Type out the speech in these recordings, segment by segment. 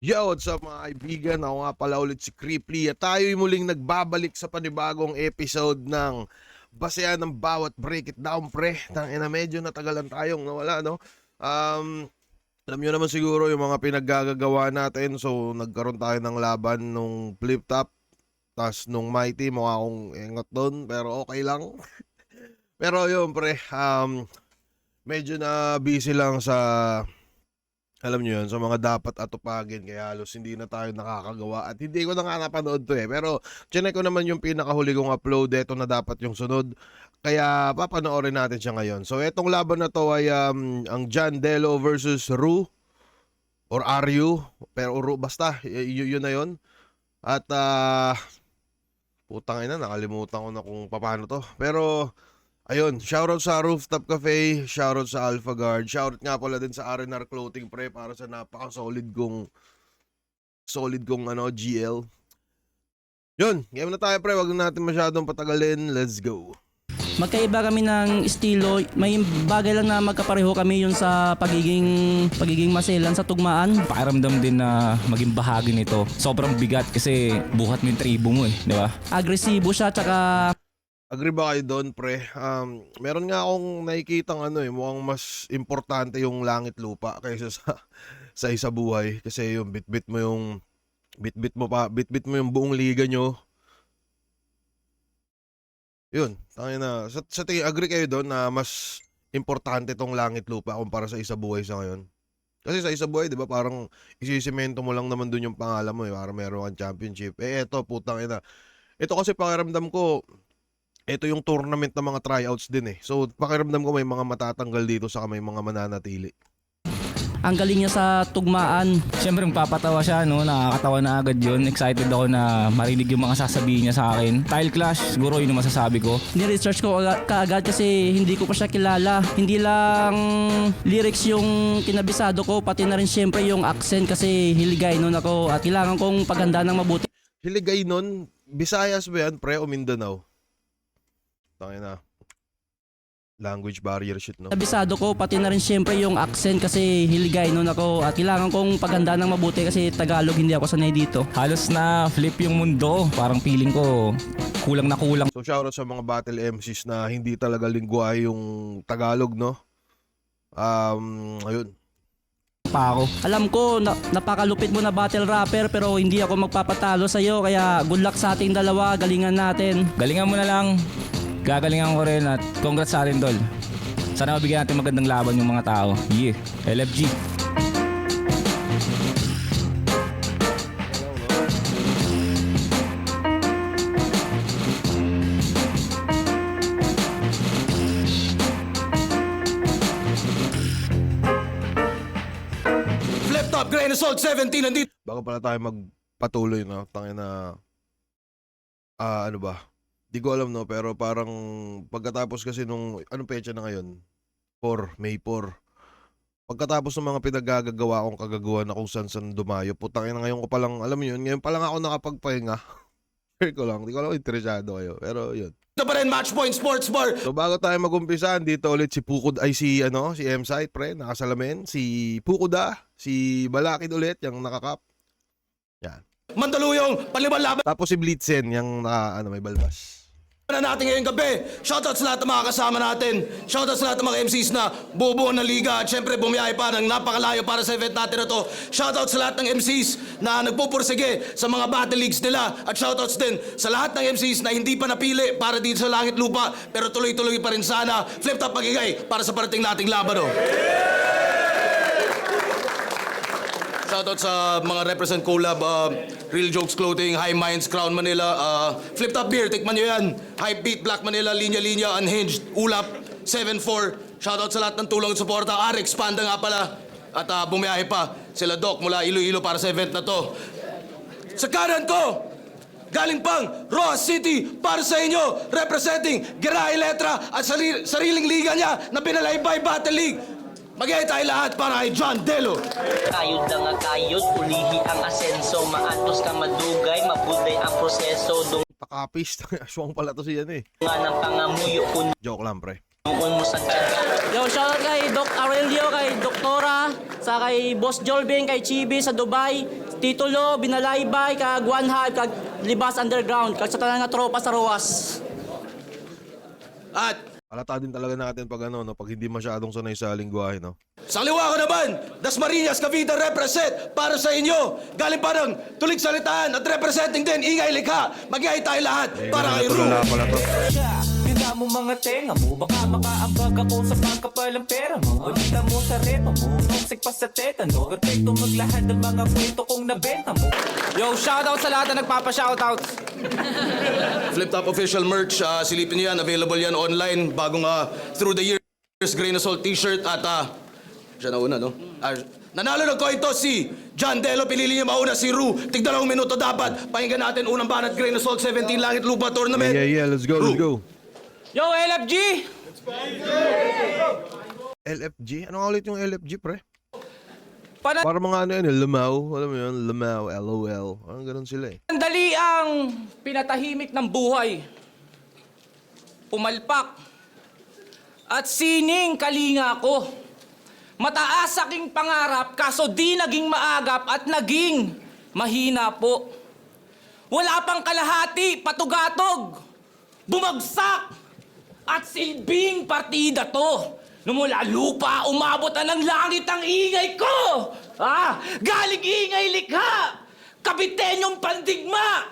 Yo, what's up mga kaibigan? Ako nga pala ulit si Creeply at tayo'y muling nagbabalik sa panibagong episode ng basehan ng bawat break it down pre. Tangina, medyo natagalan tayong nawala, no? Alam nyo naman siguro yung mga pinaggagawa natin. So nagkaroon tayo ng laban nung flip top, tas nung mighty, mukha akong engot doon, pero okay lang. Pero yun pre, medyo na busy lang sa, alam nyo yun, sa mga dapat atupagin, kaya halos hindi na tayo nakakagawa at hindi ko na nga napanood to pero chinek ko naman yung pinakahuli kong upload, eto na dapat yung sunod, kaya papanoorin natin siya ngayon. So etong laban na to ay ang John Delo versus Ru or Ryu, pero Ru basta, yun na yun. At putang ina, nakalimutan ko na kung paano to, pero ayun, shoutout sa Rooftop Cafe, shoutout sa Alpha Guard, shoutout nga pala din sa R&R Clothing pre para sa napaka-solid kong GL. Yun, game na tayo pre, wag na natin masyadong patagalin, let's go. Magkaiba kami ng estilo, may bagay lang na magkapareho kami yun sa pagiging maselan sa tugmaan. Pakiramdam din na maging bahagi nito. Sobrang bigat kasi buhat mo yung tribo mo di ba? Agresibo siya, tsaka Agree ba kayo doon pre? Meron nga akong nakikitang mukhang mas importante yung langit lupa kaysa sa isa buhay kasi yung bitbit mo yung buong liga nyo. Yun, tangin na. Sa tingin, agree kayo doon na mas importante tong langit lupa kumpara sa isa buhay sa ngayon? Kasi sa isa buhay, di ba, parang isisimento mo lang naman doon yung pangalan mo para meron kang championship. Eto, putang ina. Ito kasi pakiramdam ko, ito yung tournament ng mga tryouts din So, pakiramdam ko may mga matatanggal dito sa may mga mananatili. ang galing niya sa tugmaan. Siyempre magpapatawa siya, nakakatawa na agad yun. Excited ako na marinig yung mga sasabihin niya sa akin. Tile Clash, siguro yun yung masasabi ko. Ni-research ko kaagad kasi hindi ko pa siya kilala. Hindi lang lyrics yung kinabisado ko, pati na rin siyempre yung accent kasi hiligay nun ako at kailangan kong paganda ng mabuti. Hiligay nun, Visayas ba yan, pre, o Mindanao? Tangin na. Language barrier shit, no? Kabisado ko, pati na rin siyempre yung accent kasi hiligay nun ako at kailangan kong paganda ng mabuti kasi Tagalog, hindi ako sanay dito. Halos na flip yung mundo. Parang feeling ko kulang na kulang. So shoutout sa mga battle MCs na hindi talaga lingwahe yung Tagalog, no? Ayun. Pa ako. Alam ko, napakalupit mo na battle rapper pero hindi ako magpapatalo sa'yo kaya good luck sa ating dalawa, galingan natin. Galingan mo na lang. Gagalingan ko rin at congrats sa atin, tol. Sana mabigyan natin magandang laban yung mga tao. Yeah, LFG. Flip top, grain of salt, 17, nandito. Bago pala tayo magpatuloy, no? Tangin na, ano ba? Di ko alam, no? Pero parang pagkatapos kasi nung, anong petsa na ngayon? May 4. Pagkatapos ng mga pinaggagawa kong kagagawa na kung saan dumayo, putang ina, ngayon ko palang, alam mo yun, ngayon palang ako nakapagpahinga. Share ko lang, di ko lang interesado kayo, pero yun. Ito pa rin, Match Point Sports Bar. So bago tayo mag-umpisa, dito ulit si Pukod, si M-Site, pre, nakasalamin, si Pukuda, si Balakid ulit, yung nakakap. Yan. Mandaluyong, panlimang laban Tapos si Blitzen, yung may balbas. na natin ngayong gabi. Shoutout sa lahat ng mga kasama natin. Shoutout sa lahat ng mga MCs na bubuo ng liga at syempre bumiyahe pa ng napakalayo para sa event natin na to. Shoutout sa lahat ng MCs na nagpupursige sa mga battle leagues nila at shoutouts din sa lahat ng MCs na hindi pa napili para dito sa langit lupa pero tuloy-tuloy pa rin sana. Flip top pagigay para sa parating nating laban. Shoutout sa mga represent collab, Real Jokes Clothing, High Minds, Crown Manila, Flip Top Beer, tikman nyo yan. Hype Beat, Black Manila, Linya Linya, Unhinged, Ulap, 7-4. Shoutout sa lahat ng tulong at suporta. Arex, Panda nga pala. At bumiyahe pa sila Doc mula Iloilo para sa event na to. Sa kanan ko, galing pang Roa City para sa inyo, representing Gerahe Letra at sariling liga niya na Pinalaybay Battle League. Mag-iay tayo lahat para kay John Delo. Kayod na nga kayod, ulihi ang asenso. Maatos ka madugay, mabuday ang proseso. Pakapis, aswang pala to siya Nga ng pangamuyo, Joke lang, pre. Doon mo sa tiyaga. Yo, shoutout kay Doc Aurelio, kay Doktora, sa kay Boss Jolvin, kay Chibi sa Dubai, Titulo, Binalaybay, kag One Half, kag Libas Underground, kag sa tanan nga tropa sa Roas. At Halata din talaga natin pag ano, no, pag hindi masyadong sanay sa lingwahe, no? sa liwa ko naman, Dasmariñas, Cavite represent para sa inyo. Galing pa ng Tulig Salitaan at representing din Ingay Likha. Mag-iay tayo lahat para kay Ru. Tulala pala to. Ganda mo mga tenga mo, baka makaambag ako sa pangkapalang pera mo. Balita mo sa repa mo, toxic pa sa tetano. Perfecto maglahad ng mga kwento kong nabenta mo. Yo, shoutout sa lahat na nagpapa-shoutout. Flip Top official merch, silipin niyo yan. Available yan online. Bagong Through the Years Grain of Salt t-shirt at siya na una, no? Nanalo ng coin toss si John Delo. Pinili niya mauna si Ru. Tig 2 minuto dapat. Pakinggan natin unang banat Grain of Salt 17 Langit Lupa Tournament. Yeah, let's go, let's go. Yo, LFG! LFG? Ano nga ulit yung LFG, pre? Pana- Para mga ano yun, lamaw. Alam mo yun, lamaw, LOL. Parang ganun sila eh. Sandali ang pinatahimik ng buhay. Pumalpak. At sining kalinga ko. Mataas aking pangarap kaso di naging maagap at naging mahina po. Wala pang kalahati, patugatog. Bumagsak. At silbing partida to. Numula lupa, umabot na ng langit ang ingay ko! Galing ingay likha! Kabitenyong pandigma!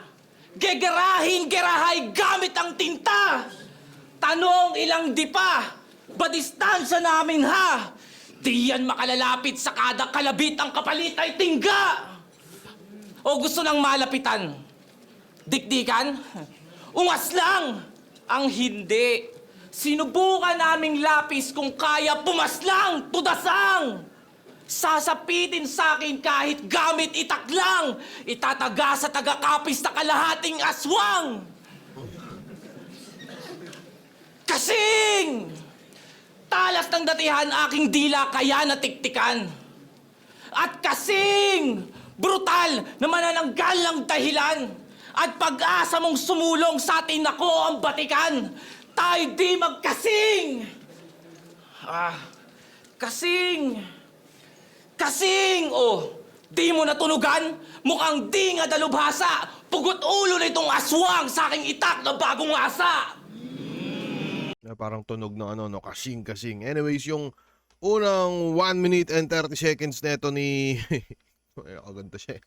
Gegerahin, gerahay gamit ang tinta! Tanong ilang di pa, badistansya namin ha! Di yan makalalapit sa kada kalabit ang kapalit ay tingga! O gusto nang malapitan? Dikdikan? Ungas lang! Ang hindi. Sinubukan naming lapis kung kaya pumaslang, tudasang! Sasapitin sa akin kahit gamit itak lang, itataga sa tagakapis na kalahating aswang! Kasing! Talas ng datihan aking dila kaya natiktikan. At kasing! Brutal na manananggal ng dahilan. At pag-asa mong sumulong sa atin ako ang batikan. Tayo di magkasing! Kasing! Kasing! Oh, di mo natunugan? Mukhang di nga dalubhasa! Pugot ulo na itong aswang sa aking itak na bagong asa! Na parang tunog ng ano, no, kasing. Anyways, yung unang 1 minute and 30 seconds neto ni ganito siya.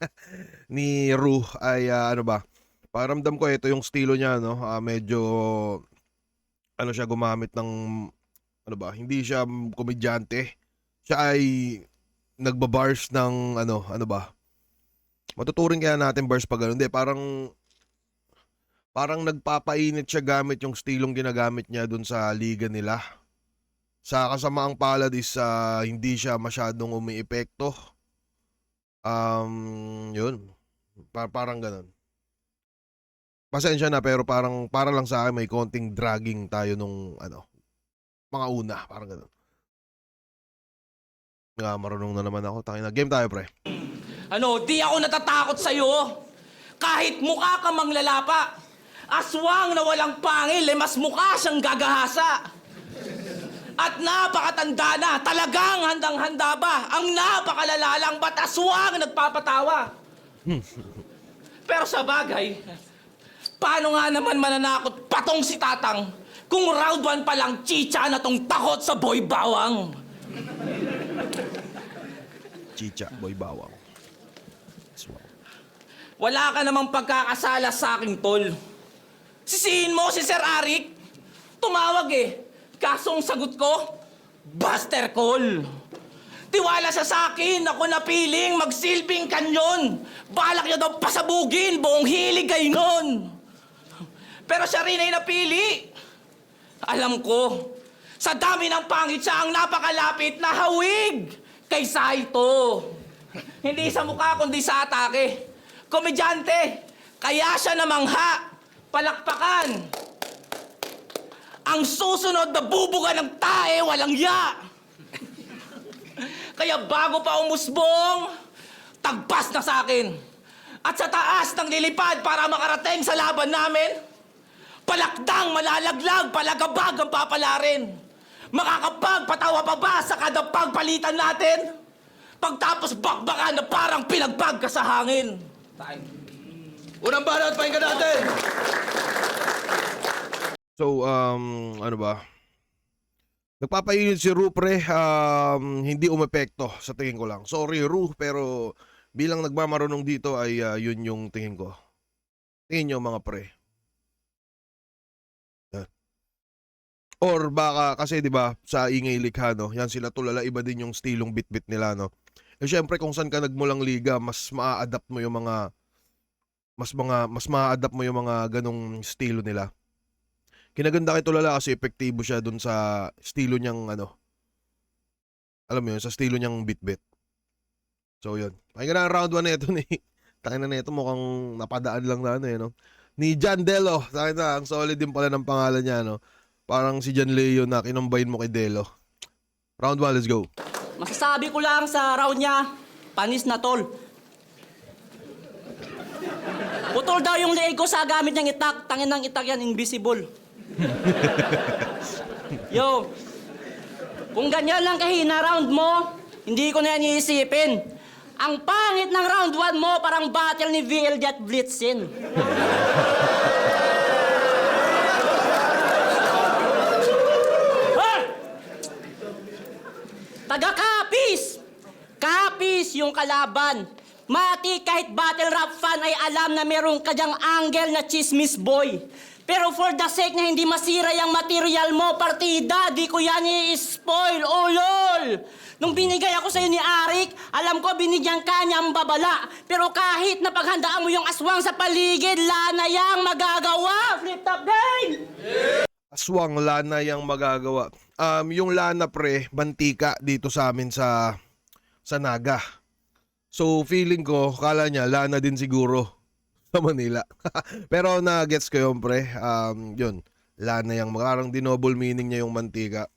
Ni Ru ay ano ba? Pakiramdam ko ito yung estilo niya, no. Medyo ano siya gumamit ng ano ba? Hindi siya komedyante. Siya ay nagbabars ng ano ba? Matuturing kaya natin bars pag ano. Hindi, parang nagpapainit siya gamit yung stilong ginagamit niya dun sa liga nila. Sa kasamaang palad is hindi siya masyadong umiepekto. Yun. Parang ganun. Pasensya na pero para lang sa akin may konting dragging tayo nung ano, mga una. Parang ganun. Nga, marunong na naman ako. Tangina, game tayo, pre. Ano, di ako natatakot sa'yo. Kahit mukha ka manglalapa. Aswang na walang pangil, mas mukha siyang gagahasa. At napakatanda na, talagang handang-handa ba? Ang napakalalalang ba't aswang nagpapatawa? Pero sa bagay, paano nga naman mananakot patong si Tatang kung round 1 pa lang chicha na tong takot sa boy bawang? Chicha, boy bawang. Wala ka namang pagkakasala sa aking tol. Sisihin mo si Sir Arik? Tumawag eh. Kasong sagot ko, Buster Call. Tiwala siya sa akin, ako napiling magsilbing kanyon. Balak niya daw pasabugin, buong hilig ay nun. Pero siya rin ay napili. Alam ko, sa dami ng pangit siya ang napakalapit na hawig kaysa ito. Hindi sa mukha kundi sa atake. Komedyante, kaya siya namangha, palakpakan. Ang susunod na bubuga ng tae, walang ya. Kaya bago pa umusbong, tagpas na sa akin. At sa taas ng lilipad para makarating sa laban namin, palakdang, malalaglag, palagabag ang papalarin. Makakapagpatawa pa ba sa kada pagpalitan natin? Pagtapos bakbakan na parang pinagpag ka sa hangin. Unang banat, pakinggan natin! So, ano ba? Nagpapainit si Ru, pre. Hindi umepekto sa tingin ko lang. Sorry, Ru, pero bilang nagmamarunong dito ay yun yung tingin ko. Tingin nyo, mga pre. Yan. Or baka, kasi di ba sa ingay likha, no? Yan sila tulala, iba din yung stilong bit-bit nila, no? Eh, syempre, kung saan ka nagmulang liga, mas maa-adapt mo yung mga mas maa-adapt mo yung mga ganong estilo nila. Kinaganda kay Tulala kasi epektibo siya dun sa estilo niyang alam mo yun, sa estilo niyang bit-bit. So yun. Pakinggan na ang round 1 na ito ni takin na ito mukhang napadaan lang na no. Ni John Delo. Takin na, ang solid din pala ng pangalan niya, no. Parang si John Leo na kinumbayin mo kay Delo. Round 1, let's go. Masasabi ko lang sa round niya, panis na tol. Putol daw yung leeg ko sa gamit niyang itak. Tangin ng itak yan, invisible. Yo, kung ganyan lang kahina round mo, hindi ko na yan iisipin. Ang pangit ng round 1 mo, parang battle ni VLD at Blitzin. Taga-Kapis! Kapis yung kalaban. Mati kahit battle rap fan ay alam na meron ka dyang angle na chismis boy. Pero for the sake na hindi masira yung material mo, partida, di ko yan i-spoil, oh lol! Nung binigay ako sa'yo ni Arik, alam ko binigyan ka niyang babala. Pero kahit napaghandaan mo yung aswang sa paligid, lana yang magagawa! Flip top game! Aswang lana yang magagawa. Yung lana, pre, mantika dito sa amin sa Naga. So feeling ko, kala niya lana din siguro sa Manila. Pero na-gets ko yun, pre. Yun, lana yang parang dinouble meaning niya yung mantika.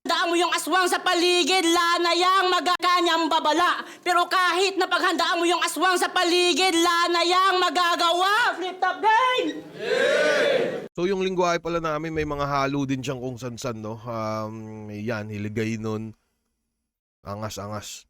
Handaan mo yung aswang sa paligid, lana yang magakanyang babala. Pero kahit napaghandaan mo yung aswang sa paligid, lana yang magagawa! Flip top game! So yung lingwahe pala namin may mga halo din siyang kung san-san, no? Yan, hiligay nun. Angas-angas.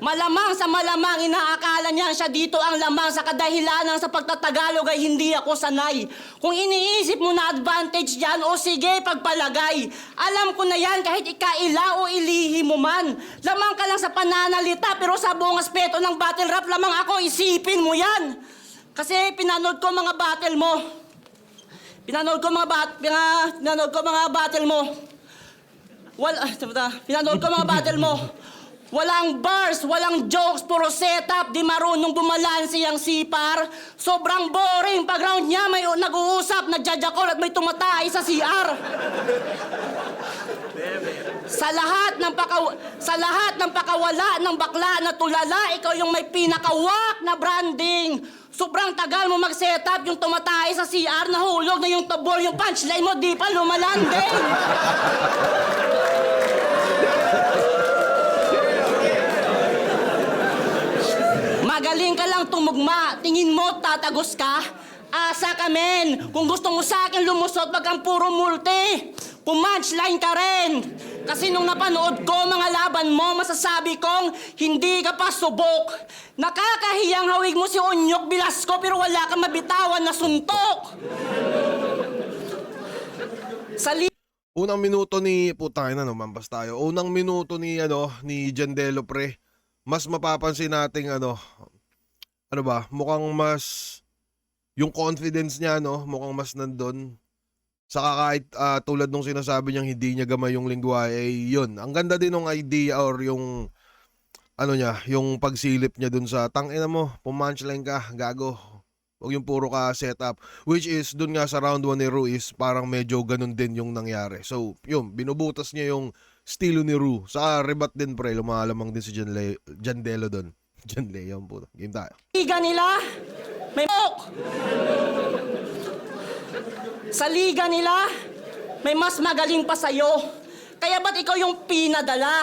Malamang sa malamang inaakala niya siya dito ang lamang sa kadahilanan sa pagtatagalog ay hindi ako sanay. Kung iniisip mo na advantage yan, o sige, pagpalagay. Alam ko na yan kahit ikaila o ilihi mo man. Lamang ka lang sa pananalita pero sa buong aspeto ng battle rap, lamang ako, isipin mo yan. Kasi pinanood ko mga battle mo. Pinanood ko mga battle mo. Pinanood ko mga battle mo. Walang bars, walang jokes, puro setup, di marunong bumalansi ang sipar. Sobrang boring pag round niya may nag-uusap, nagjajakol at may tumatay sa CR. Sa lahat ng pakawala ng bakla na tulala, ikaw yung may pinakawak na branding. Sobrang tagal mo mag-setup, yung tumatay sa CR, nahulog na yung tabor, yung punchline mo, di pa lumalanding. Magaling ka lang tumugma. Tingin mo, tatagos ka? Asa ka, men. Kung gusto mo sa akin lumusot, wag kang puro multi. Pumunchline ka rin. Kasi nung napanood ko mga laban mo, masasabi kong hindi ka pa subok. Nakakahiyang hawig mo si Onyok Bilasco pero wala kang mabitawan na suntok. Unang minuto ni putang ina, no, mampas tayo. Unang minuto ni ni Jandelo, pre. Mas mapapansin nating mukhang mas yung confidence niya, no, mukhang mas nandun. Saka kahit tulad nung sinasabi niyang hindi niya gamay yung lingwahe, yun. Ang ganda din ng idea or yung yung pagsilip niya dun sa tangina mo, pumunchline ka, gago. Huwag yung puro ka setup. Which is, dun nga sa round 1 ni Ru is parang medyo ganun din yung nangyari. So, yun, binubutas niya yung estilo ni Ru. Sa rebat din, pre, lumalamang din si Jandelo dun. Janleo, yung puto. Game tayo. Liga nila, may mok. Sa liga nila, may mas magaling pa sa'yo. Kaya ba't ikaw yung pinadala?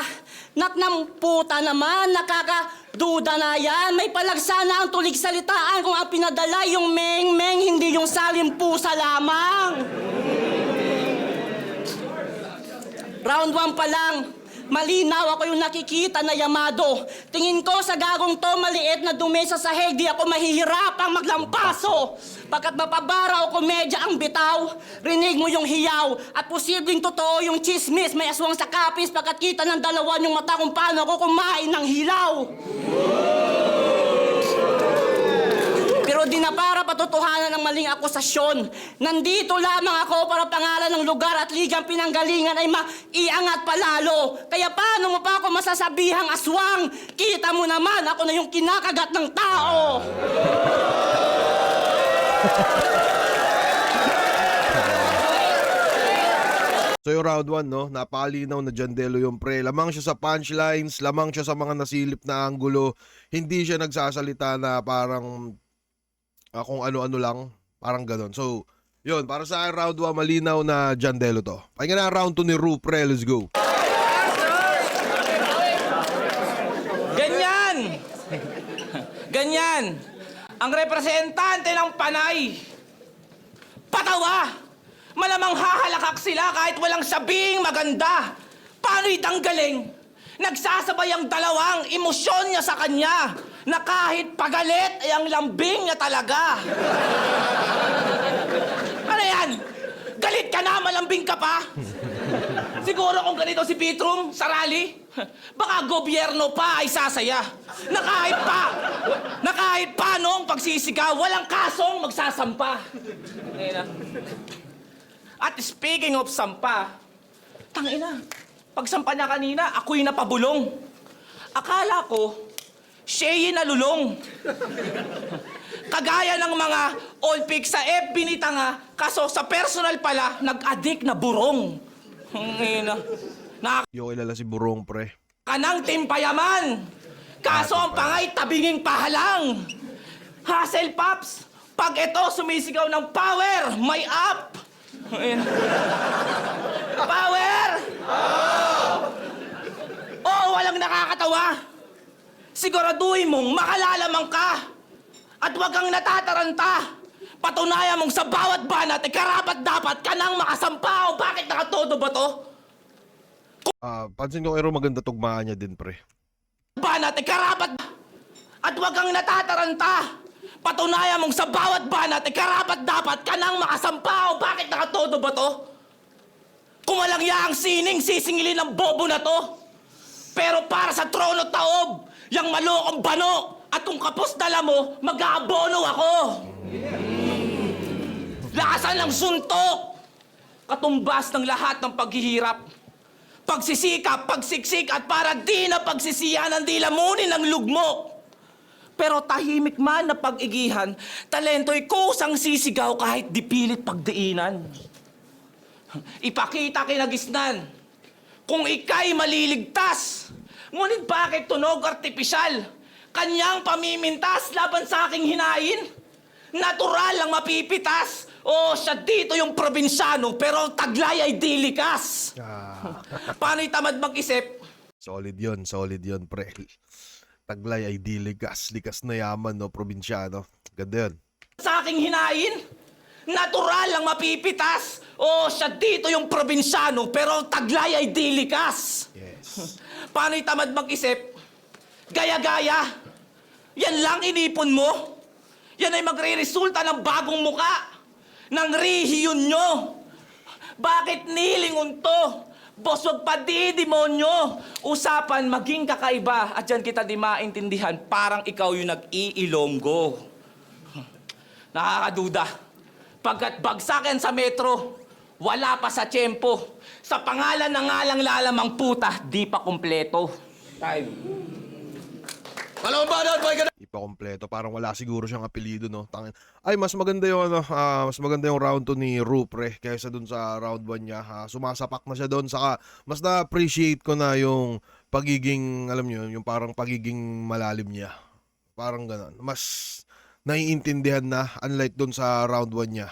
Naknang puta naman, nakakaduda na yan. May palagsana ang tulig salitaan kung ang pinadala yung meng-meng, hindi yung salimpusa lamang. Round 1 pa lang. Malinaw ako yung nakikita na Yamado. Tingin ko sa gagong to maliit na dumi sa sahig, di ako mahihirapang maglampaso. Pagkat mapabara o komedya ang bitaw, rinig mo yung hiyaw. At posibleng totoo yung chismis, may aswang sa kapis. Pagkat kita ng dalawan yung mata kung paano ako kumain ng hilaw. Pero di na para patotohanan ng maling akusasyon. Nandito lamang ako para pangalan ng lugar at ligang pinanggalingan ay maiangat palalo. Kaya paano mo pa ako masasabihang aswang? Kita mo naman, ako na yung kinakagat ng tao. So yung round 1, no, napalinaw na Jandelo yung pre. Lamang siya sa punchlines, lamang siya sa mga nasilip na anggulo. Hindi siya nagsasalita na parang kung ano-ano lang, parang ganon. So, yun, para sa akin round 1, malinaw na Jandelo to. Pakinggan na ang round 2 ni Ru, pre, let's go. Ganyan! Ganyan! Ang representante ng Panay, patawa! Malamang hahalakak sila kahit walang sabing maganda. Paano itanggaling? Nagsasabay ang dalawang emosyon niya sa kanya na kahit pagalit ay ang lambing niya talaga. Ano yan? Galit ka na, malambing ka pa? Siguro kung ganito si Pitrum sa rally, baka gobyerno pa ay sasaya. Na kahit pa noong pagsisigaw, walang kasong magsasampa. Ngayon na. At speaking of sampa, tangina, pagsampa niya kanina, ako'y napabulong. Akala ko, siya'y nalulong. Kagaya ng mga all pic sa FB ni Tanga, kaso sa personal pala, nag-addict na burong. Yung kilala si Burong, pre. Kanang timpayaman. Kaso ang pangay tabinging pahalang. Hassle Pops, pag ito sumisigaw ng power, may up. Power! Oo, walang nakakatawa. Siguraduhin mong makalalamang ka. At huwag kang natataranta. Patunayan mong sa bawat banat ay karapat dapat ka nang makasampa. O bakit nakatodo ba to? Pansin ko kay Ru, maganda tugmaan niya din, pre. Banat ay karapat. At huwag kang natataranta. Patunayan mong sa bawat banat ay karapat dapat ka nang makasampa. O bakit nakatodo ba to? Kung walang yaang sining, sisingilin ng bobo na to. Pero para sa trono taob, yang malokong bano, at kung kapos dala mo, mag-aabono ako. Lakasan ng suntok. Katumbas ng lahat ng paghihirap. Pagsisikap, pagsiksik, at para di na pagsisiyan ang dilamunin ng lugmok. Pero tahimik man na pag-igihan, talento'y kusang sisigaw kahit dipilit pagdiinan. Ipakita kinagisnan kung ika'y maliligtas. Ngunit bakit tunog artipisyal? Kanyang pamimintas laban sa aking hinain? Natural ang mapipitas. O siya dito yung probinsyano pero taglay ay di likas. Paano'y tamad mag-isip? Solid yun, pre. Taglay ay di likas na yaman, no, probinsyano. Ganda yun. Sa aking hinain? Natural ang mapipitas. O siya dito yung probinsyano pero taglay ay di likas. Yes. Paano'y tamad mag-isip? Gaya-gaya. Yan lang inipon mo. Yan ay magre-resulta ng bagong muka. Ng rehiyon nyo. Bakit nilingon to? Boss, wag pa di demonyo. Usapan maging kakaiba at dyan kita di maintindihan. Parang ikaw yung nag-iilonggo. Nakakaduda. Pagkat bagsakan sa metro, wala pa sa tiyempo. Sa pangalan ng ngalang lalamang puta, di pa kumpleto. Time. Alam mo ba na, boy, Di pa kompleto, parang wala siguro siyang apelido, no. Tangin. Ay, mas maganda yung mas maganda yung round 2 ni Ru, pre, kaysa dun sa round 1 niya. Sumasapak na siya doon, saka mas na-appreciate ko na yung pagiging, alam niyo, yung parang pagiging malalim niya. Parang gano'n. Mas naiintindihan na, unlike dun sa round 1 niya.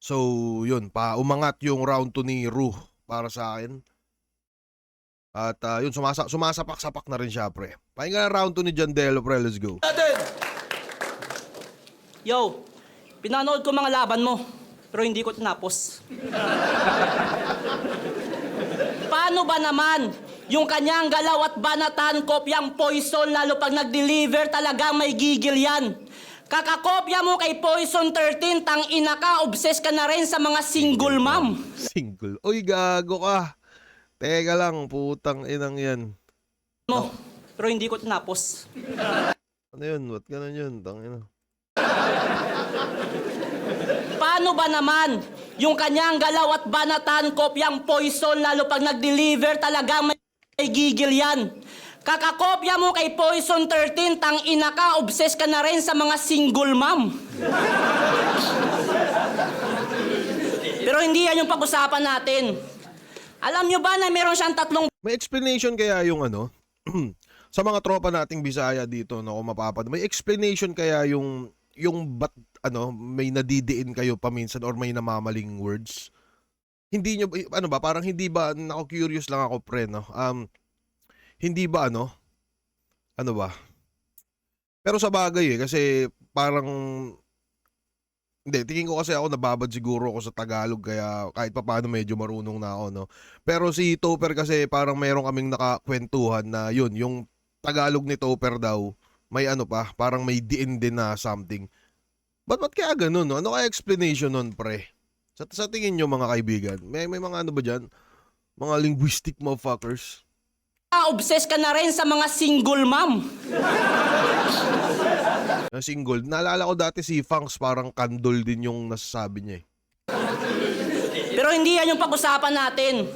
So, yun, umangat yung round 2 ni Ru para sa akin. At yun, sumasapak-sapak na rin siya, pre. Pakinggan na round 2 ni Jandelo, pre. Let's go. natin? Yo, pinanood ko mga laban mo, pero hindi ko tinapos. Paano ba naman yung kanyang galaw at banatan, kopyang Poison, lalo pag nag-deliver talagang may gigil yan. Kakakopya mo kay Poison 13, tang ina ka, obsessed ka na rin sa mga single mom. Single. Uy, gago ka. Teka lang, putang inang yan. No, pero hindi ko tinapos. Ano yun? Ba't ganun yun? Tangina. Paano ba naman yung kanyang galaw at banatan, kopyang Poison, lalo pag nag-deliver talagang may gigil yan. Kakakopya mo kay Poison 13, tang ina ka, obsessed ka na rin sa mga single mom. Pero hindi yan yung pag-usapan natin. Alam nyo ba na meron siyang tatlong May explanation kaya yung ano? Sa mga tropa nating Bisaya dito, no, kung mapapad. May explanation kaya yung ba't ano, may nadidiin kayo paminsan or may namamaling words? Hindi nyo, ano ba, parang hindi ba, curious lang ako pre, no? Hindi ba ano ba? Pero sa bagay kasi parang, hindi, tingin ko kasi ako nababad siguro ako sa Tagalog kaya kahit pa paano medyo marunong na ako, no? Pero si Topper kasi parang meron kaming nakakwentuhan na yun, yung Tagalog ni Topper daw, may ano pa, parang may diin din na something. Ba't kaya ganun, no? Ano kaya explanation nun, pre? Sa tingin nyo mga kaibigan, may mga ano ba dyan? Mga linguistic motherfuckers? obsessed ka na rin sa mga single mom. Na single. Naalala ko dati si Fangs parang kandol din yung nasasabi niya eh. Pero hindi yan yung pag-usapan natin.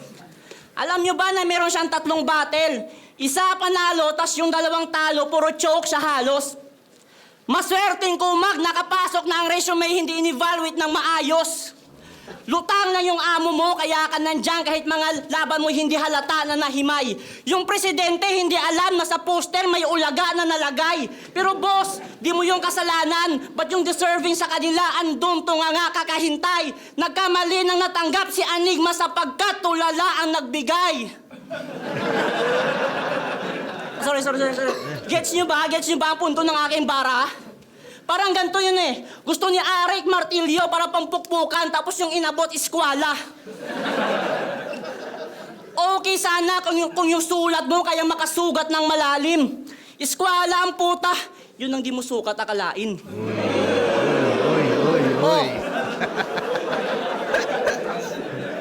Alam nyo ba na meron siyang tatlong battle? Isa panalo, tas yung dalawang talo, puro choke sa halos. Maswerteng kumag, nakapasok na ang resume, hindi in-evaluate ng maayos. Lutang na yung amo mo, kaya ka nandyan kahit mga laban mo hindi halata na nahimay. Yung presidente hindi alam na sa poster may ulaga na nalagay. Pero boss, di mo yung kasalanan. Ba't yung deserving sa kanila andun tunga nga kakahintay? Nagkamali nang natanggap si Enigma sapagkat tulala ang nagbigay. Sorry. Gets nyo ba? Gets nyo ba ang punto ng aking bara? Parang ganito yun eh. Gusto ni Arik martilyo para pampukpukan tapos yung inabot iskwala. Okay sana kung yung sulat mo kaya makasugat ng malalim. Iskwala ang puta. Yun ang di mo sukat akalain. Oy.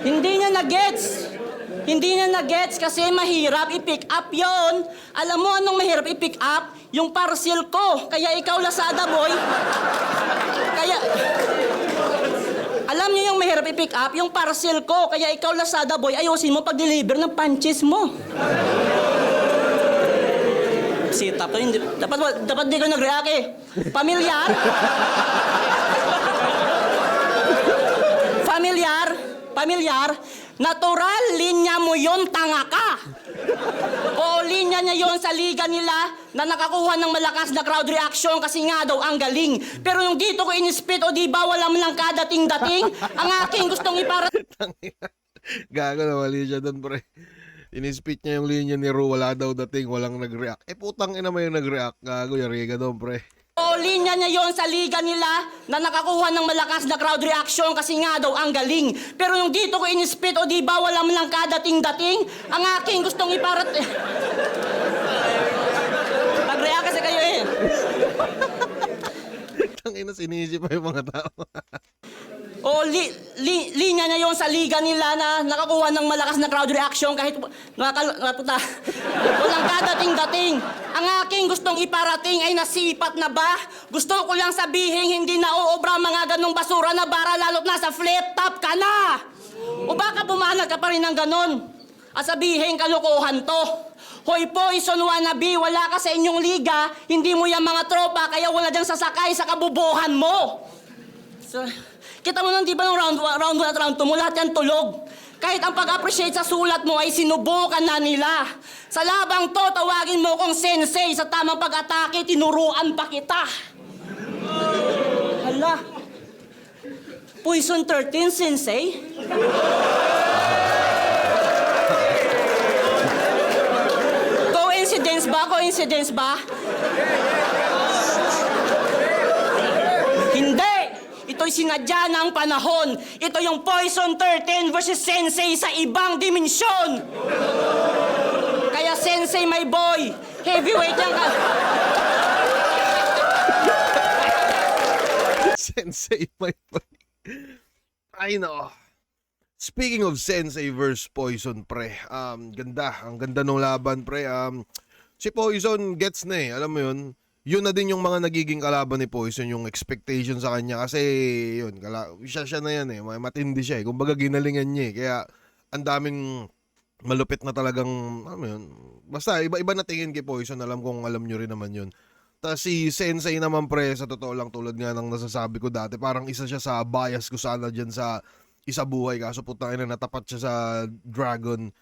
Hindi niya na-gets. Hindi niya na-gets kasi mahirap i-pick up yon. Alam mo anong mahirap i-pick up? Yung parcel ko. Kaya ikaw, Lazada boy. Kaya... Alam niyo yung mahirap i-pick up? Yung parcel ko. Kaya ikaw, Lazada boy, ayusin mo pag-deliver ng punches mo. Sit up. Dapat di ka nag-react eh. Pamilyar, natural, linya mo yon, tanga ka. O linya niya yon sa liga nila na nakakuha ng malakas na crowd reaction kasi nga daw ang galing. Pero yung dito ko in-spit o di ba wala man lang kadating-dating, ang aking gustong Gago na mali siya doon pre. Inispit niya yung linya ni Ru, wala daw dating, walang nag-react. Putang ina mo yung nag-react. Gago, yari ka doon pre. O linya niya yon sa liga nila na nakakuha ng malakas na crowd reaction kasi nga daw ang galing. Pero yung dito ko in-spit o di ba wala man lang kadating-dating, ang aking gustong iparat... Mag-react kasi kayo eh. Tangina, sinisip pa yung mga tao. O linya niya yon sa liga nila na nakakuha ng malakas na crowd reaction kahit walang kadating-dating. Ang aking gustong iparating ay nasipat na ba? Gusto ko lang sabihin hindi na uobra mga ganong basura na bara lalo't nasa flip top ka na. O baka pumanag ka pa rin ng ganon at sabihin kalokohan to. Hoy Poison wannabe, wala ka sa inyong liga, hindi mo yung mga tropa kaya wala diyang sasakay sa kabubuhan mo. So, kita mo nang di ba nung round 1 at round 2 mo, lahat yan tulog. Kahit ang pag-appreciate sa sulat mo ay sinubukan na nila. Sa labang to, tawagin mo kong sensei. Sa tamang pag-atake, tinuruan pa kita. Hala. Poison 13, sensei? Coincidence ba? Hindi! Ito ito'y sinadya ng panahon. Ito yung Poison 13 versus Sensei sa ibang dimensyon. Kaya Sensei, my boy, heavyweight yan ka. Sensei, my boy. Ay, no. Speaking of Sensei versus Poison, pre. Ganda. Ang ganda ng laban, pre. Si Poison gets na eh. Alam mo yun? Yun na din yung mga nagiging kalaban ni Poison, yung expectation sa kanya. Kasi, yun, siya na yan eh. Matindi siya eh. Kumbaga, ginalingan niya eh. Kaya, ang daming malupit na talagang, alam mo yun. Basta, iba-iba na tingin kay Poison. Alam kong alam nyo rin naman yun. Tapos si Sensei naman, pre, sa totoo lang, tulad nga ng nasasabi ko dati, parang isa siya sa bias ko sana dyan sa isa buhay, kaso putang ina, natapat siya sa Dragon.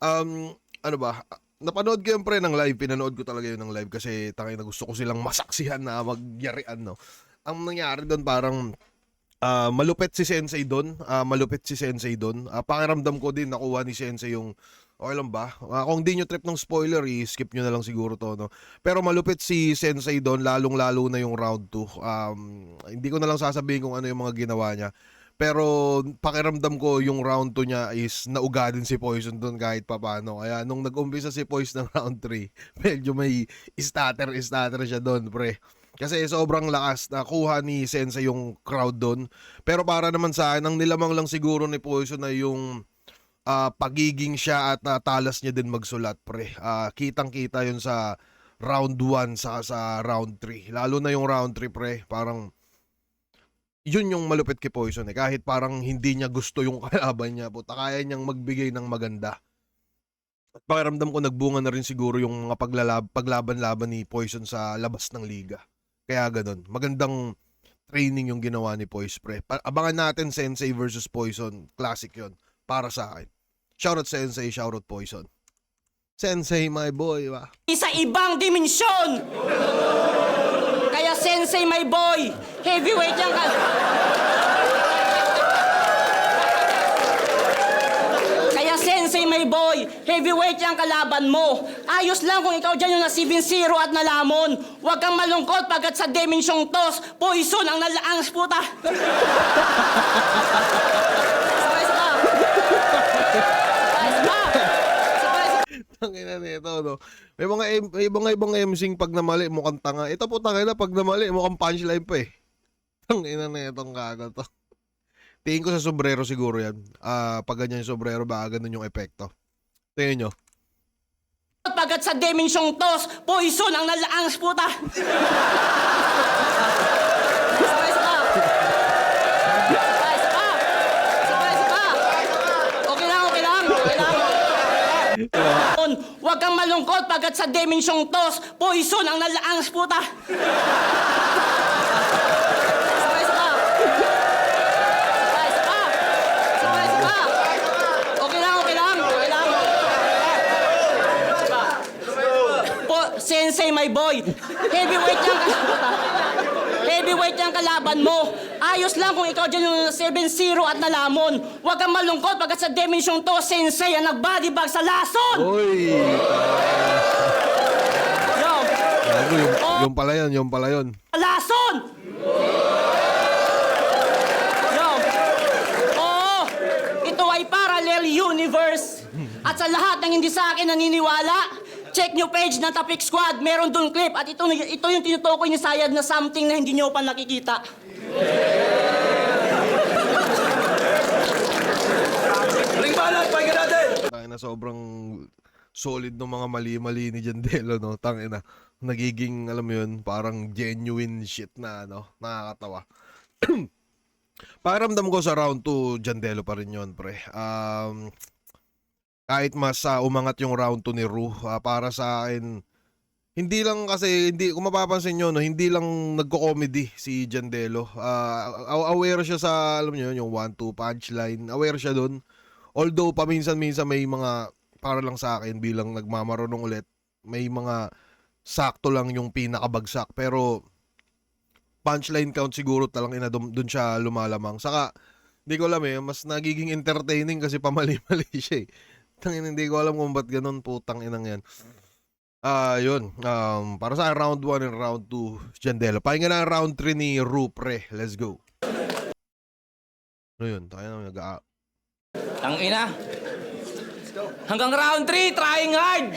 Ano ba? Napanood ko yung pre ng live, pinanood ko talaga yun ng live kasi tangay na gusto ko silang masaksihan na magyarian, no. Ang nangyari doon parang malupit si Sensei doon, pakiramdam ko din nakuha ni Sensei yung okay lang ba? Kung di nyo trip ng spoiler, i-skip nyo na lang siguro to, no? Pero malupit si Sensei doon, lalong-lalo na yung round 2. Hindi ko na lang sasabihin kung ano yung mga ginawa niya. Pero pakiramdam ko yung round 2 niya is nauga din si Poison doon kahit papano. Kaya nung nag-umpisa si Poison ng round 3, medyo may stutter siya doon, pre. Kasi sobrang lakas na kuha ni Sensei yung crowd doon. Pero para naman sa akin, ang nilamang lang siguro ni Poison na yung pagiging siya at talas niya din magsulat, pre. Kitang-kita yun sa round 1 sa round 3. Lalo na yung round 3, pre. Parang yun yung malupit kay Poison eh. Kahit parang hindi niya gusto yung kalaban niya, puta, kaya niyang magbigay ng maganda. At pakiramdam ko nagbunga na rin siguro yung mga paglaban-laban ni Poison sa labas ng liga. Kaya ganun. Magandang training yung ginawa ni Poison, pre. Abangan natin Sensei versus Poison. Classic yun. Para sa akin. Shoutout Sensei, shoutout Poison. Sensei, my boy, ba? Sa ibang dimensyon. Kaya Sensei, my boy, heavyweight yan ka. Kaya Sensei, my boy, heavyweight yung kalaban mo. Ayos lang kung ikaw dyan yung na 7-0 at nalamon. Huwag kang malungkot pagkat sa dimensyong tos, Poison ang nalaang puta. Tangina nito, no? May mga ibang MCing pag namali, mukhang tanga. Ito po tangina, pag namali, mukhang punchline pa eh. Tangina na itong kagal to. Tingin ko sa sombrero siguro yan. Pag ganyan yung sombrero, baka ganun yung epekto. Tingin nyo. Pagkat sa dimensyong tos, Poison ang nalaang puta. Huwag kang malungkot pagkat sa dimensyong tos, Poison ang nalaang puta. Okay lang. Sensei, my boy, heavyweight yung kalaban mo. Ayos lang kung ikaw dyan yung 7-0 at nalamon. Huwag kang malungkot pagkat sa dimensyong to, Sensei ang nag-bodybag sa lason! Uy! Yo! Yung pala yun. Lason! Yo! Oo! Ito ay parallel universe. At sa lahat ng hindi sa akin naniniwala, check nyo page ng Tapik Squad. Meron dun clip. At ito yung tinutukoy ni Sayad na something na hindi nyo pa nakikita. Ring balat, pakinggan natin! Tangina, sobrang solid ng mga mali-mali ni Jandelo, no? Tangina, nagiging, alam mo yun, parang genuine shit na, no? Nakakatawa. Pakiramdam ko sa round 2, Jandelo pa rin yun, pre. Kahit mas umangat yung round 2 ni Ru, para sa akin, hindi lang kasi, kung mapapansin nyo, no, hindi lang nagko-comedy si Jandelo. Aware siya sa, alam nyo yun, yung 1-2 punchline. Aware siya dun. Although, paminsan-minsan may mga, para lang sa akin, bilang nagmamarunong ulit, may mga sakto lang yung pinakabagsak. Pero, punchline count siguro talang dun siya lumalamang. Saka, hindi ko alam mas nagiging entertaining kasi pamali-mali siya eh. Hindi ko alam kung ba't ganun, putang inang yan. Yun. Para sa round 1 and round 2, Jandelo. Pakinggan na round 3 ni Ru, pre. Let's go. Ano yun? Tayo na Tangina. Hanggang round 3, trying hard.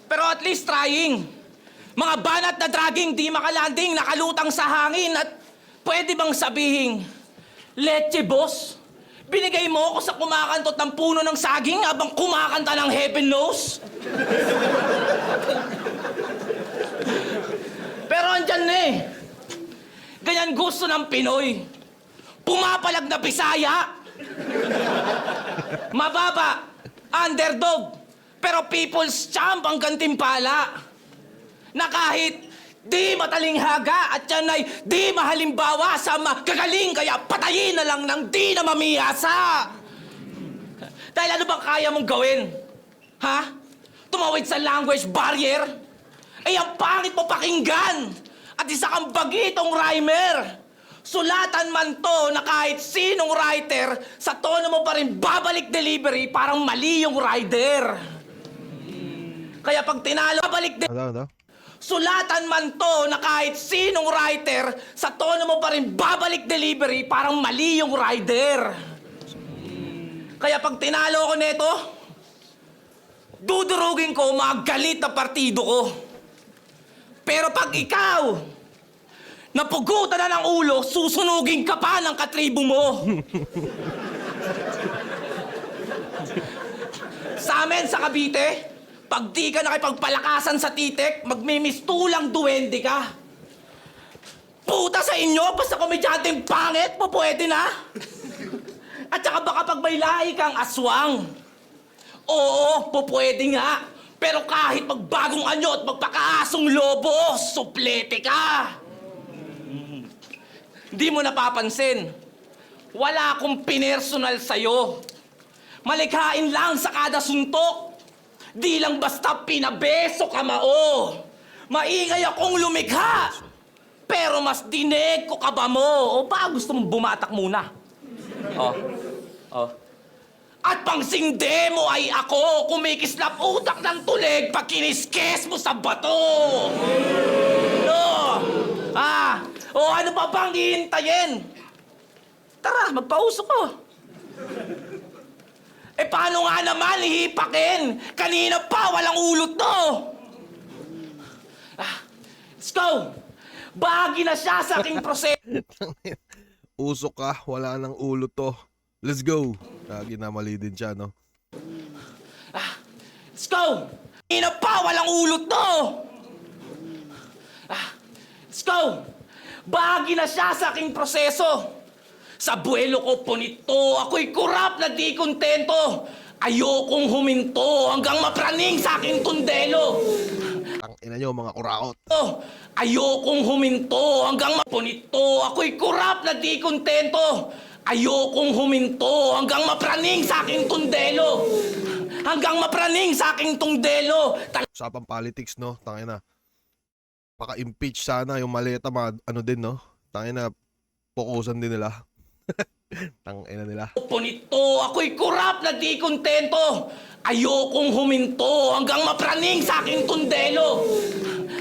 Pero at least trying. Mga banat na dragging, di makalanding, nakalutang sa hangin. At pwede bang sabihin, Leche boss, binigay mo ako sa kumakantot ng puno ng saging habang kumakanta ng Heaven Knows? Pero andyan na eh. Ganyan gusto ng Pinoy. Pumapalag na Bisaya. Mababa, underdog, pero people's champ ang gantimpala. Na kahit di matalinghaga at yan ay di mahalimbawa sa magagaling, kaya patayin na lang ng di na mamiyasa. Dahil ano bang kaya mong gawin? Ha? Tumawid sa language barrier? Ay ang pangit mo pakinggan! At isa kang bagitong rhymer! Sulatan man to na kahit sinong writer, sa tono mo pa rin babalik delivery, parang mali yung rider. Kaya pag tinalo, babalik Ano? Sulatan man to na kahit sinong writer, sa tono mo pa rin babalik delivery, parang mali yung rider. Kaya pag tinalo ko neto, dudurugin ko mga galit na partido ko. Pero pag ikaw, napugutan na ng ulo, susunugin ka pa ng katribo mo. Sa amin sa Cavite, pag di ka nakipagpalakasan sa titik, magmimistulang duwende ka. Puta sa inyo, basta komedyanteng pangit, pwede na. At saka baka pag may lahi kang aswang. Oo, pwede nga. Pero kahit magbagong anyo at magpakaasong lobo, suplete ka. Di mo napapansin. Wala akong pinersonal sa'yo. Malikhain lang sa kada suntok. Di lang basta pinabeso ka mao. Maingay akong lumikha. Pero mas dinig ko ka ba mo? O ba gusto mong bumatak muna? At pangsinde mo ay ako, kumikislap utak ng tulig pag kiniskes mo sa bato. Ano pa bang hihintayin? Tara, magpausok ko. Paano nga naman hihipakin? Kanina pa, walang ulot to. Let's go. Bahagi na siya sa aking proseso. Usok ka, wala nang ulo to. Let's go. Lagi na mali din siya, no? Let's go. Kanina pa, walang ulot to. Let's go. Bahagi na siya sa aking proseso. Sa buwelo ko punito, ako'y kurap na di kontento. Ayokong huminto hanggang mapraning sa aking tundelo. Ang ina nyo, mga kuraot. Ayokong huminto hanggang punito, ako'y kurap na di kontento. Ayokong huminto hanggang mapraning sa aking tundelo. Hanggang mapraning sa aking tundelo. Usapang politics, no? Tangina. Paka-impeach sana yung maleta, ano din, no? Tangina, pokusan din nila. Tangina nila. Punito, ako'y kurap na di kontento. Ayokong huminto hanggang mapraning sa aking tundelo.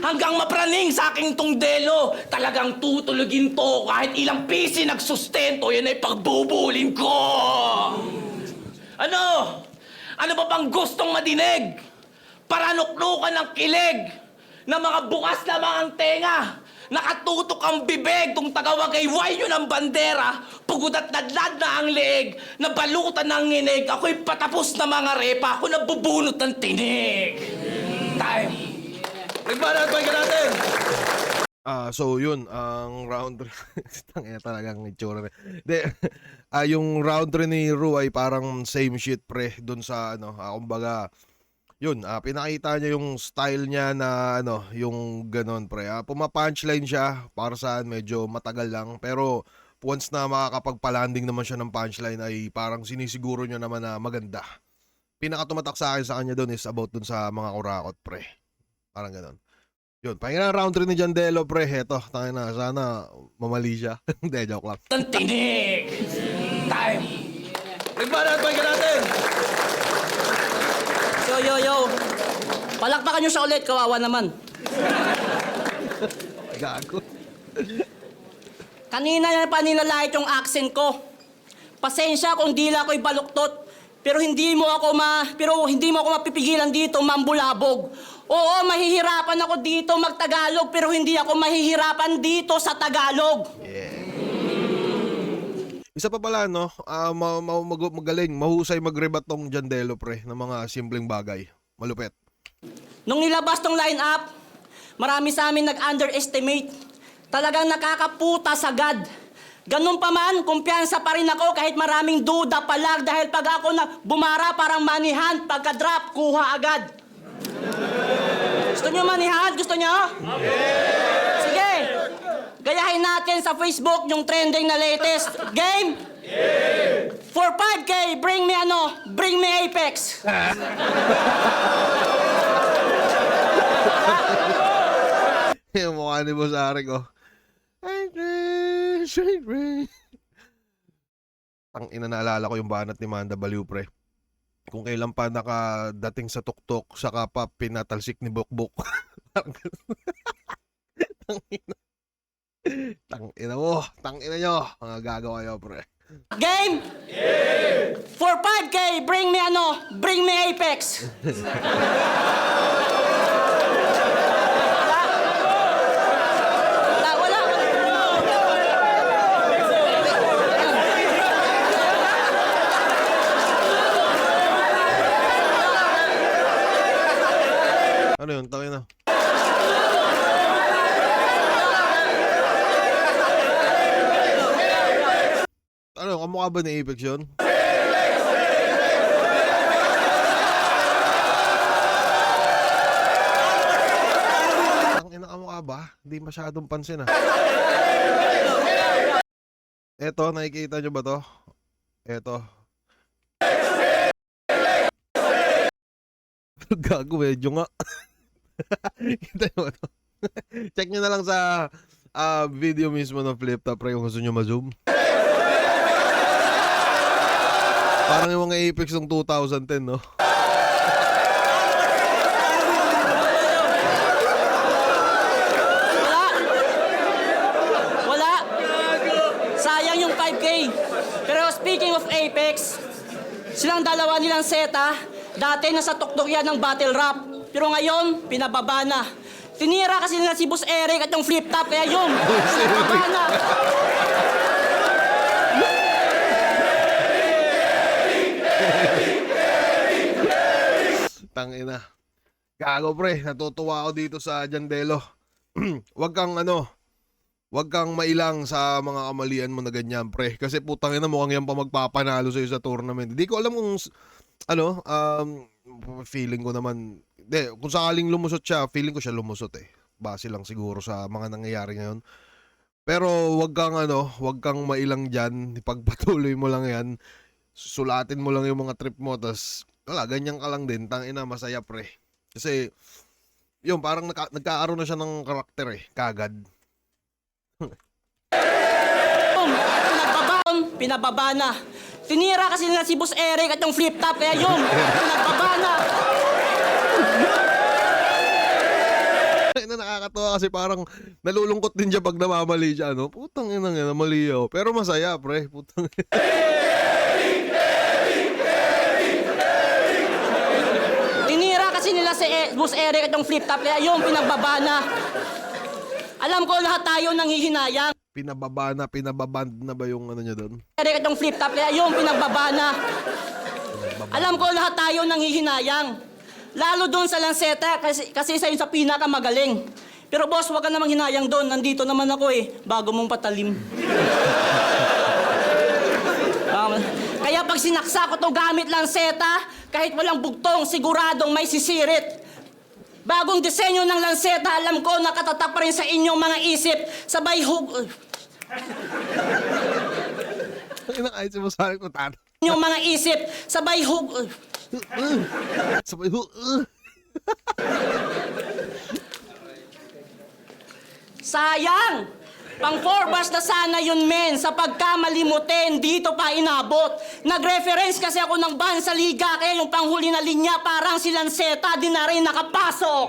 Hanggang mapraning sa aking tundelo. Talagang tutulugin to kahit ilang pisi nagsustento. Yan ay pagbubulin ko. Ano? Ano ba bang gustong madinig? Para nuknukan ng kilig na mga bukas lamang ang tenga. Nakatutok ang bibig tung tagawag ay wayo ng bandera. Pugod at nadlad na ang leeg. Nabalutan ng nginig. Ako'y patapos na mga repa. Ako nabubunot ng tinig. Time. Nagbanat ka natin! So yun, ang round 3. Tangina talagang itsura. Yung round 3 ni Ru ay parang same shit pre doon sa kumbaga yun, pinakita niya yung style niya na yung ganon pre. Puma-punchline siya para saan medyo matagal lang pero once na makakapagpa-landing naman siya ng punchline ay parang sinisiguro niya naman na maganda. Pinakatumatak sa akin sa kanya doon is about doon sa mga kurakot pre. Parang ganon. Yun, pakinggan na round 3 ni Jandelo pre. Heto, tangina, sana mamali siya. Hindi, joke lang. Ng tinig. Time. Nagbanat ka natin! Yo. Palakpakan nyo siya ulit, kawawa naman. Gago. Kanina yan pa nilalait yung accent ko. Pasensya kung dila ako'y baluktot. Pero hindi mo ako mapipigilan dito mambulabog. Oo, mahihirapan ako dito magtagalog, pero hindi ako mahihirapan dito sa Tagalog. Isa pa pala, no? Magaling, mahusay magrebat tong Jandelo, pre, ng mga simpleng bagay. Malupet. Nung nilabas tong line-up, marami sa amin nag-underestimate. Talagang nakakaputa sagad. Ganun pa man, kumpiyansa pa rin ako kahit maraming duda pa lang dahil pag ako na bumara parang manihan, pagka-drop, kuha agad. Gusto nyo manihan? Gusto nyo? Sige. Gayahin natin sa Facebook yung trending na latest. Game? For 5K, bring me Apex. Yung mukha ni Boss Arik, oh. Ang ina, naalala ko yung banat ni Manda Baliw, pre. Kung kailan pa nakadating sa tuktok, saka pa pinatalsik ni Bokbok. Tangina mo, tangina nyo. Mga gagawa nyo, pre. Game? For 5K, bring me Apex. Wala. Ano yun? Tangina. Ano, kamukha ba ni Apex yun? Ang ina, kamukha ba? Hindi masyadong pansin, ah. Eto, nakikita nyo ba to? Eto. Gago, medyo nga. Kita nyo ba to? Check nyo na lang sa video mismo ng Flip Top, pre, kung gusto nyo ma-zoom. Parang yung mga Apex ng 2010, no? Wala. Sayang yung 5K. Pero speaking of Apex, silang dalawa nilang seta, dati nasa tuktok yan ng battle rap. Pero ngayon, pinababa na. Tinira kasi nila si Boss Eric at yung Flip Top, kaya yun, pinababa na. Tangina. Gago, pre, natutuwa ako dito sa Jandelo. Wag kang mailang sa mga kamalian mo na ganyan, pre. Kasi putang ina, mukhang yan pa magpapanalo sa'yo sa tournament. Hindi ko alam kung, feeling ko naman, kung sakaling lumusot siya, feeling ko siya lumusot, eh. Base lang siguro sa mga nangyayari ngayon. Pero wag kang mailang dyan. Ipagpatuloy mo lang yan. Sulatin mo lang yung mga trip mo, tas wala, ganyan ka lang din. Tangina, masaya, pre. Kasi, yun, parang nagkakaroon na siya ng karakter, eh. Kagad. Pinababa na. Tinira kasi nila si Boss Eric at yung Flip Top, kaya yun, pinababa na. Nakakatawa kasi parang nalulungkot din siya pag namamali siya, no? Putang ina nga, namali ako. Pero masaya, pre. Putang ina. Tinira kasi nila si Boss Eric at yung Flip Top, kaya yun, pinababa na. Alam ko lahat tayo nanghihinayang. Pinababand na ba yung ano niya doon? Eric at yung Flip Top, kaya yun, pinababa na. Alam ko lahat tayo nanghihinayang. Lalo doon sa Lanceta, kasi isa yun sa pinakamagaling. Pero boss, huwag ka namang hinayang doon. Nandito naman ako eh, bago mong patalim. Kaya pag sinaksa ko to gamit Lanceta, kahit walang bugtong, siguradong may sisirit. Bagong disenyo ng Lanceta, alam ko nakatatak pa rin sa inyong mga isip. Sabay Ayos mo sa akin ko, tano. inyong mga isip, sabay Sabay ho. Sayang! Pang 4 bars na sana yun, men. Sa pagkamalimutin, dito pa inabot. Nag-reference kasi ako ng ban sa liga, kaya yung panghuli na linya, parang si Lanceta, di na rin nakapasok.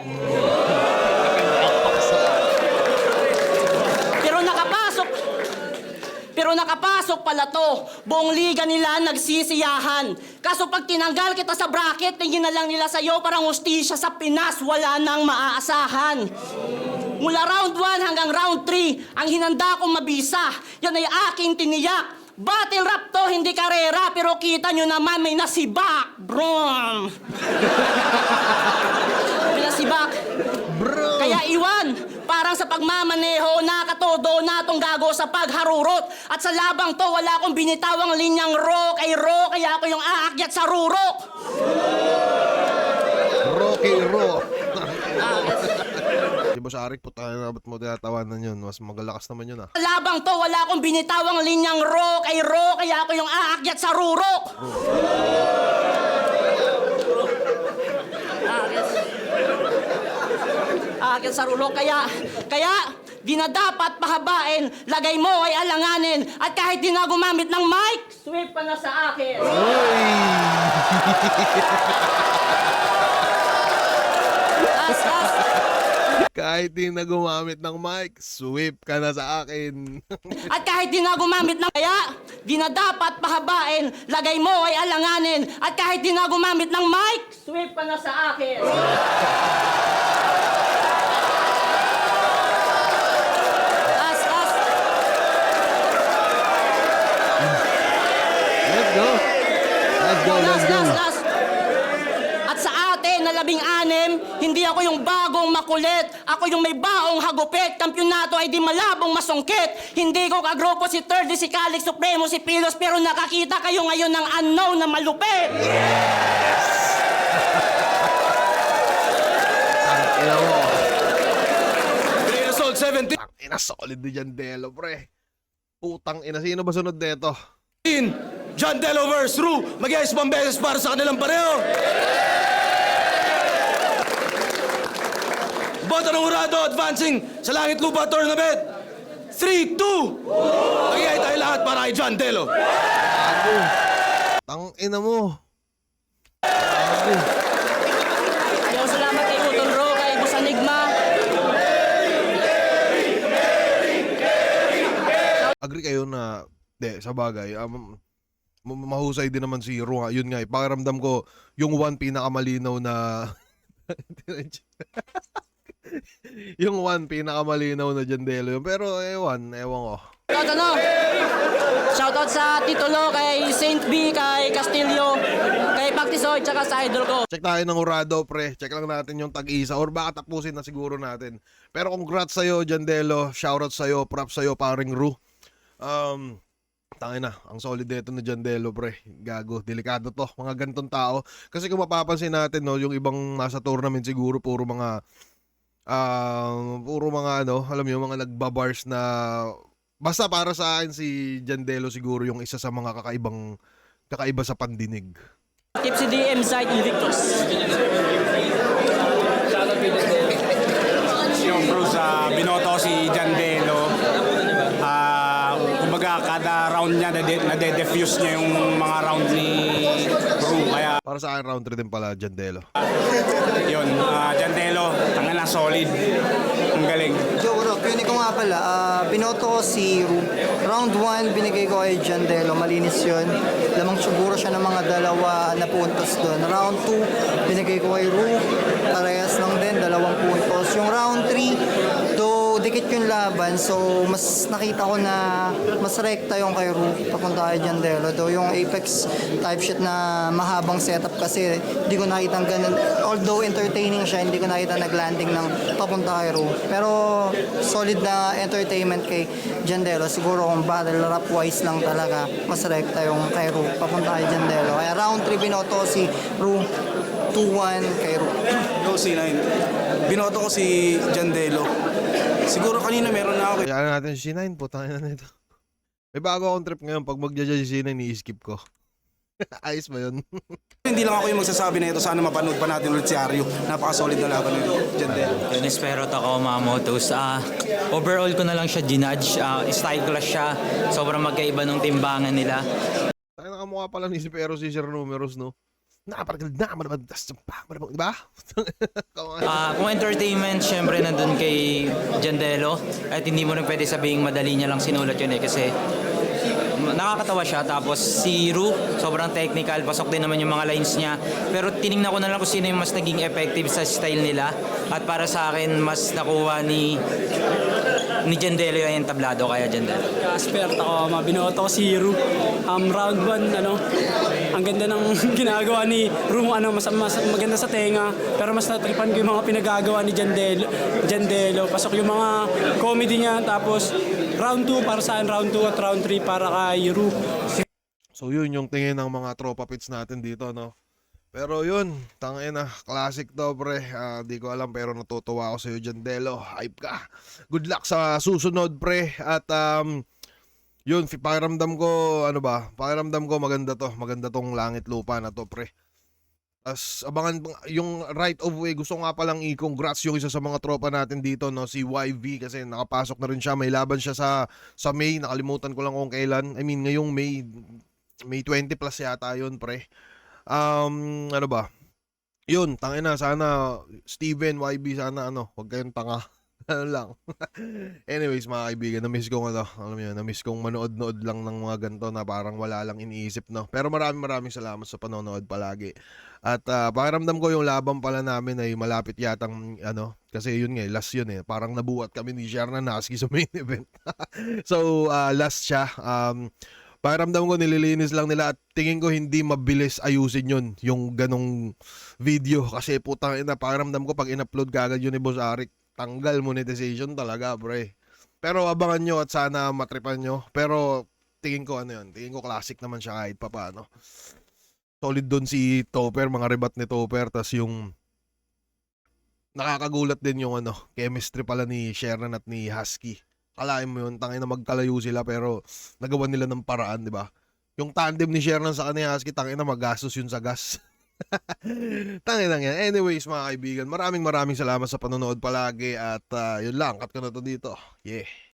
Pero Pero nakapasok pala to. Buong liga nila nagsisiyahan. Kaso pag tinanggal kita sa bracket, tingin na lang nila sa'yo parang hustisya sa Pinas, wala nang maaasahan. Mula round 1 hanggang round 3, ang hinanda kong mabisa, yan ay aking tiniyak. Battle rap to, hindi karera, pero kita nyo naman may nasibak. Brum! May nasibak. Bro! Kaya iwan, parang sa pagmamaneho, nakatodo na tong gago sa pagharurot. At sa labang to, wala akong binitawang linyang ro, kaya ako yung aakyat sa rurok. Rocky Ro. Di ba sa Arik, puta na ba't mo tinatawanan yun? Mas magalakas naman yun ah. Sa labang to, wala akong binitawang linyang ro, kaya ako yung aakyat sa rurok. Aakyat sa rurok, kaya di na dapat pahabain, lagay mo ay alanganin, at kahit di na gumamit ng mic, sweep ka na sa akin. As. Kahit di na gumamit ng mic, sweep ka na sa akin. At kahit di na gumamit ng kaya, di na dapat pahabain, lagay mo ay alanganin, at kahit di na gumamit ng mic, sweep ka na sa akin. As. Let's go. Let's go, let's go. Last. At sa atin na 16, hindi ako yung bagong makulit. Ako yung may baong hagupit. Kampyonato ay di malabong masungkit. Hindi ko kagrupo si Third, si Calix Supremo, si Pilos, pero nakakita kayo ngayon ng unknown na malupit. Ina mo. Great Assault 17. Tang ina, solid ni Jandelo, pre. Putang ina, sino ba sunod dito? John Delo versus Ru. Mag-iayos pang beses para sa kanilang pareho. Boto ng Hurado advancing sa Langit Lupa Tournament. 3, 2. Mag-iayos tayo lahat para kay John Delo. Tang ina mo. Yo, salamat kay Utol Ro, kay Boss Enigma. Agree kayo na, sa bagay, mahusay din naman si Ru. Yun nga, pakiramdam ko, yung one pinakamalinaw na... yung one pinakamalinaw na Jandelo yun. Pero ewan ko. Shoutout sa Titulo, kay Saint B, kay Castillo, kay Pactisoy, tsaka sa idol ko. Check tayo ng Hurado, pre. Check lang natin yung tag-isa or baka tapusin na siguro natin. Pero congrats sa'yo, Jandelo. Shoutout sa'yo, props sa'yo, paring Ru. Tangina, ang solid dito ni Jandelo, pre. Gago, delikado to, mga gantong tao. Kasi kung mapapansin natin, no, yung ibang nasa tournament siguro puro mga alam mo yung mga nagbabars na basta para sa akin si Jandelo siguro yung isa sa mga kakaiba sa pandinig. Tipsy DM site Invictus. Yung Bruce, binoto si Jandelo. Kumbaga kada round niya nade-defuse niya yung mga round ni Ru. Kaya Para sa akin round 3 din pala Jandelo. yun, Jandelo, tanga na solid. Ang galing. Joe Rock, yun ko nga pala, binoto ko si Ru. Round 1, binigay ko kay Jandelo, malinis yun. Lamang siguro siya ng mga 2 na puntos doon. Round 2, binigay ko kay Ru, parehas lang din, 2 puntos. Yung round 3, dikit yung laban, so mas nakita ko na mas rekta yung kay Ru papunta kay Jandelo. Though yung Apex type shit na mahabang setup kasi hindi ko nakita ganun. Although entertaining siya, hindi ko nakita nag-landing ng papunta kay Ru. Pero solid na entertainment kay Jandelo. Siguro kung battle rap wise lang talaga, mas rekta yung kay Ru papunta kay Jandelo. Kaya round 3 binoto si Ru, 2-1 kay Ru. Yo, C9. Binoto ko si Jandelo. Siguro kanina meron na ako. Kaya natin si C9, putang ina nito. May bago akong trip ngayon, pag mag-judge si C9, i-skip ko. Ayos ba yun? Hindi lang ako yung magsasabi na ito. Sana mapanood pa natin ulit si Aryo. Napaka-solid na laban ni Jandelo. Yun, espero ako mga motos. Overall ko na lang siya ginudge. Style class siya. Sobrang magkaiba ng timbangan nila. Tayo nakamukha pala ni si Pero si Sir Numeros, no? Napakagald na, di ba? Kung entertainment, syempre nandun kay Jandelo. At hindi mo rin pwede sabihing madali niya lang sinulat yun kasi nakakatawa siya. Tapos si Ru, sobrang technical, pasok din naman yung mga lines niya. Pero tiningnan ko na lang kung sino yung mas naging effective sa style nila. At para sa akin, mas nakuha ni Jandelo yung entablado, kaya Jandelo. Casper, ako, binoto ko si Ru. Round 1, ang ganda ng ginagawa ni Ru, mas maganda sa tenga. Pero mas natripan ko yung mga pinagagawa ni Jandelo. Pasok yung mga comedy niya. Tapos, round 2 para saan, round 2 at round 3 para kay Ru. So yun yung tingin ng mga tropa pits natin dito, no? Pero yun, tangina, classic to, pre. Di ko alam, pero natutuwa ako sa'yo, Jandelo. Hype ka. Good luck sa susunod, pre. At yun, pakiramdam ko, pakiramdam ko maganda to. Maganda tong langit lupa na to, pre. As abangan yung right of way, gusto nga palang i-congrats yung isa sa mga tropa natin dito, no, si YV, kasi nakapasok na rin siya. May laban siya sa May, nakalimutan ko lang kung kailan. I mean, ngayong May 20 plus yata yun, pre. Yun, tangina, sana Steven, YB, sana wag kayong tanga. Ano lang. Anyways, mga kaibigan, na-miss kong na-miss kong manood-nood lang ng mga ganito na parang wala lang iniisip, no. Pero maraming salamat sa panonood palagi. At pakiramdam ko yung laban pala namin ay malapit yatang kasi yun nga, last yun Parang nabuhat kami ni Shernan Naski sa main event. So, last siya. Pakiramdam ko nililinis lang nila at tingin ko hindi mabilis ayusin yun, yung ganong video. Kasi putang ina, pakiramdam ko pag in-upload kagad yun ni Boss Arik, tanggal monetization talaga, pre. Pero abangan nyo at sana matripan nyo. Pero tingin ko tingin ko classic naman siya kahit papaano. Solid doon si Topper, mga rebat ni Topper, tas yung nakakagulat din yung chemistry pala ni Shernan at ni Husky. Kalahin mo yun, tangin na magkalayo sila pero nagawa nila ng paraan, di ba? Yung tandem ni Shernan sa kanya Husky, tangin na magastos yun sa gas. Tangin lang yan. Anyways, mga kaibigan, maraming salamat sa panonood palagi at yun lang, cut ko na to dito. Yeah.